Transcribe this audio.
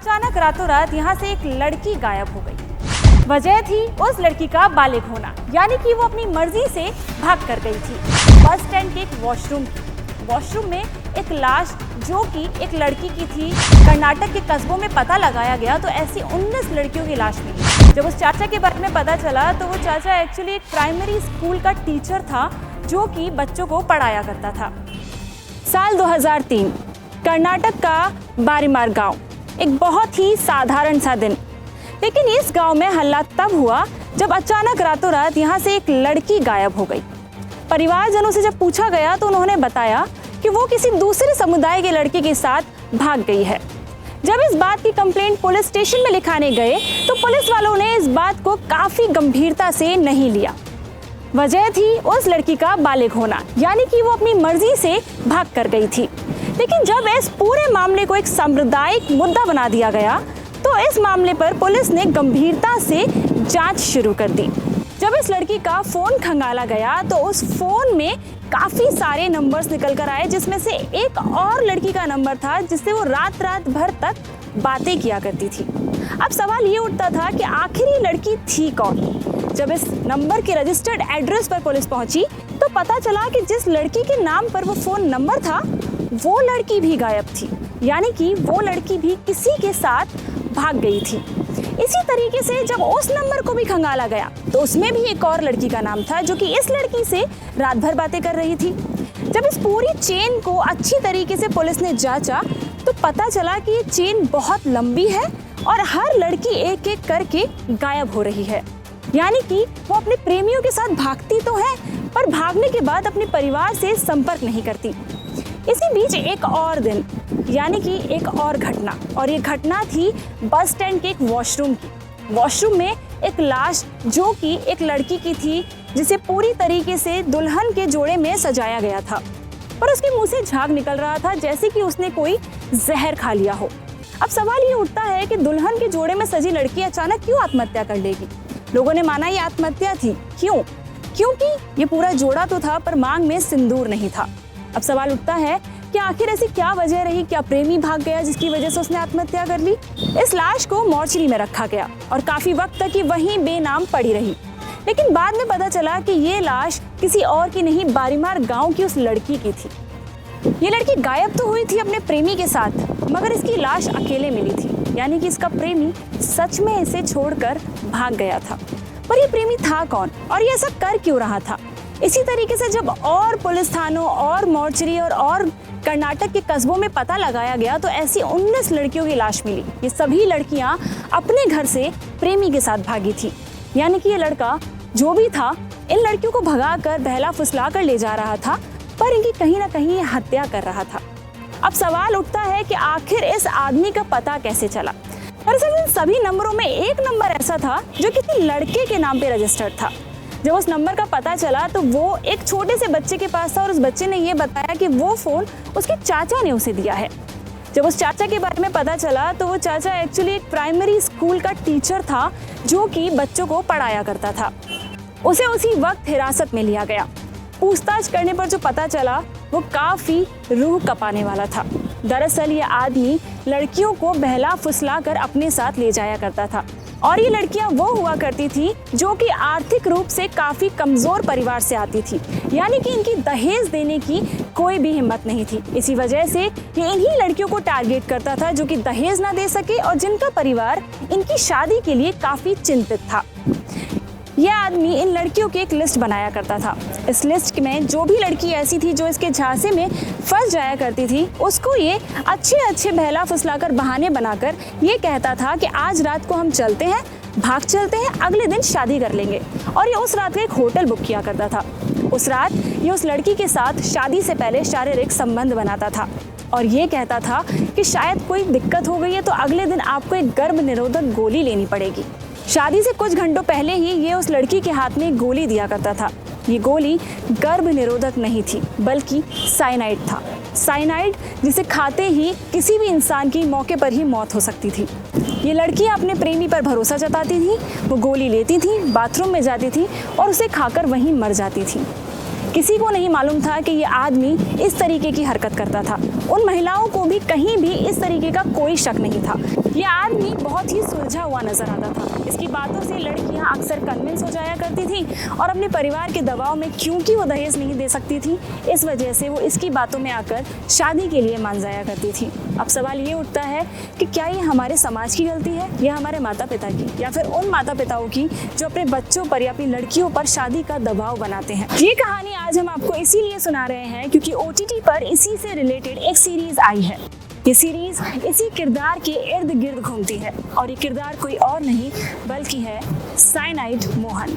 अचानक रातों रात यहाँ से एक लड़की गायब हो गई। वजह थी उस लड़की का बालिग होना, यानी कि वो अपनी मर्जी से भाग कर गई थी। बस स्टैंड के एक वॉशरूम में एक लाश जो कि एक लड़की की थी। कर्नाटक के कस्बों में पता लगाया गया तो ऐसी 19 लड़कियों की लाश मिली। जब उस चाचा के बारे में पता चला तो वो चाचा एक्चुअली एक प्राइमरी स्कूल का टीचर था जो कि बच्चों को पढ़ाया करता था। साल 2003, कर्नाटक का बारीमार गांव, एक बहुत ही साधारण सा दिन। लेकिन इस गांव में हल्ला तब हुआ जब अचानक रातों रात यहाँ से एक लड़की गायब हो गई। परिवारजनों से जब पूछा गया तो उन्होंने बताया कि वो किसी दूसरे समुदाय के लड़के के साथ भाग गई है। जब इस बात की कंप्लेंट पुलिस स्टेशन में लिखाने गए तो पुलिस वालों ने इस बात को काफी गंभीरता से नहीं लिया। वजह थी उस लड़की का बालिग होना, यानी कि वो अपनी मर्जी से भाग कर गई थी। लेकिन जब इस पूरे मामले को एक सांप्रदायिक मुद्दा बना दिया गया तो इस मामले पर पुलिस ने गंभीरता से जांच शुरू कर दी। जब इस लड़की का फोन खंगाला गया तो उस फोन में काफी सारे नंबर्स निकल कर आए, जिसमें से एक और लड़की का नंबर था जिससे वो रात भर तक बातें किया करती थी। अब सवाल ये उठता था कि आखिर ये लड़की थी कौन। जब इस नंबर के रजिस्टर्ड एड्रेस पर पुलिस पहुंची तो पता चला कि जिस लड़की के नाम पर वो फोन नंबर था वो लड़की भी गायब थी, यानी कि वो लड़की भी किसी के साथ भाग गई थी। इसी तरीके से जब उस नंबर को भी खंगाला गया तो उसमें भी एक और लड़की का नाम था जो कि इस लड़की से रात भर बातें कर रही थी। जब इस पूरी चेन को अच्छी तरीके से पुलिस ने जांचा तो पता चला कि ये चेन बहुत लंबी है और हर लड़की एक एक करके गायब हो रही है, यानी कि वो अपने प्रेमियों के साथ भागती तो है पर भागने के बाद अपने परिवार से संपर्क नहीं करती। इसी बीच एक और दिन, यानी कि एक और घटना, और ये घटना थी बस स्टैंड के एक वॉशरूम में एक लाश जो कि एक लड़की की थी जिसे पूरी तरीके से दुल्हन के जोड़े में सजाया गया था, पर उसके मुंह से झाग निकल रहा था जैसे कि उसने कोई जहर खा लिया हो। अब सवाल ये उठता है कि दुल्हन के जोड़े में सजी लड़की अचानक क्यों आत्महत्या कर लेगी। लोगों ने माना ये आत्महत्या थी। क्यों? क्योंकि ये पूरा जोड़ा तो था पर मांग में सिंदूर नहीं था। अब सवाल उठता है कि आखिर ऐसी क्या वजह रही, क्या प्रेमी भाग गया जिसकी वजह से उसने आत्महत्या कर ली। इस लाश को मोर्चरी में रखा गया और काफी वक्त तक ये वहीं बेनाम पड़ी रही। लेकिन बाद में पता चला कि ये लाश किसी और की नहीं, बारीमार गांव की उस लड़की की थी। ये लड़की गायब तो हुई थी अपने प्रेमी के साथ, मगर इसकी लाश अकेले मिली थी, यानी कि इसका प्रेमी सच में इसे छोड़कर भाग गया था। पर ये प्रेमी था कौन और ये ऐसा कर क्यों रहा था? इसी तरीके से जब और पुलिस थानों और मोर्चरी और कर्नाटक के कस्बों में पता लगाया गया तो ऐसी 19 लड़कियों की लाश मिली। ये सभी लड़कियां अपने घर से प्रेमी के साथ भागी थी, यानी कि ये लड़का जो भी था इन लड़कियों को भगाकर बहला फुसला कर ले जा रहा था, पर इनकी कहीं ना कहीं हत्या कर रहा था। अब सवाल उठता है कि आखिर इस आदमी का पता कैसे चला। दरअसल इन सभी नंबरों में एक नंबर ऐसा था जो किसी लड़के के नाम पे रजिस्टर्ड था। जब उस नंबर का पता चला तो वो एक छोटे से बच्चे के पास था और उस बच्चे ने ये बताया कि वो फोन उसके चाचा ने उसे दिया है। जब उस चाचा के बारे में पता चला तो वो चाचा एक्चुअली एक प्राइमरी स्कूल का टीचर था जो कि बच्चों को पढ़ाया करता था। उसे उसी वक्त हिरासत में लिया गया। पूछताछ करने पर जो पता चला वो काफी रूह कपाने वाला था। दरअसल ये आदमी लड़कियों को बहला फुसला कर अपने साथ ले जाया करता था और ये लड़कियां वो हुआ करती थी जो कि आर्थिक रूप से काफी कमजोर परिवार से आती थी, यानी कि इनकी दहेज देने की कोई भी हिम्मत नहीं थी। इसी वजह से ये इन्हीं लड़कियों को टारगेट करता था जो कि दहेज ना दे सके और जिनका परिवार इनकी शादी के लिए काफी चिंतित था। यह आदमी इन लड़कियों की एक लिस्ट बनाया करता था। इस लिस्ट में जो भी लड़की ऐसी थी जो इसके झांसे में फंस जाया करती थी उसको ये अच्छे बहला फुसलाकर बहाने बनाकर ये कहता था कि आज रात को हम चलते हैं, भाग चलते हैं, अगले दिन शादी कर लेंगे। और ये उस रात का एक होटल बुक किया करता था। उस रात ये उस लड़की के साथ शादी से पहले शारीरिक संबंध बनाता था और ये कहता था कि शायद कोई दिक्कत हो गई है तो अगले दिन आपको एक गर्भ निरोधक गोली लेनी पड़ेगी। शादी से कुछ घंटों पहले ही ये उस लड़की के हाथ में एक गोली दिया करता था। ये गोली गर्भ निरोधक नहीं थी बल्कि साइनाइड था। साइनाइड जिसे खाते ही किसी भी इंसान की मौके पर ही मौत हो सकती थी। ये लड़कियां अपने प्रेमी पर भरोसा जताती थी, वो गोली लेती थी, बाथरूम में जाती थी और उसे खाकर वहीं मर जाती थी। किसी को नहीं मालूम था कि ये आदमी इस तरीके की हरकत करता था। उन महिलाओं को भी कहीं भी इस तरीके का कोई शक नहीं था। ये आदमी बहुत ही सुलझा हुआ नजर आता था। इसकी बातों से लड़कियां अक्सर कन्विंस हो जाया करती थी और अपने परिवार के दबाव में, क्योंकि वो दहेज नहीं दे सकती थी, इस वजह से वो इसकी बातों में आकर शादी के लिए मान जाया करती थी। अब सवाल ये उठता है कि क्या ये हमारे समाज की गलती है या हमारे माता पिता की, या फिर उन माता पिताओं की जो अपने बच्चों पर या अपनी लड़कियों पर शादी का दबाव बनाते हैं। ये कहानी आज हम आपको इसीलिए सुना रहे हैं क्योंकि OTT पर इसी से रिलेटेड एक सीरीज आई है। ये सीरीज इसी किरदार के इर्द गिर्द घूमती है और ये किरदार कोई और नहीं बल्कि है साइनाइड मोहन।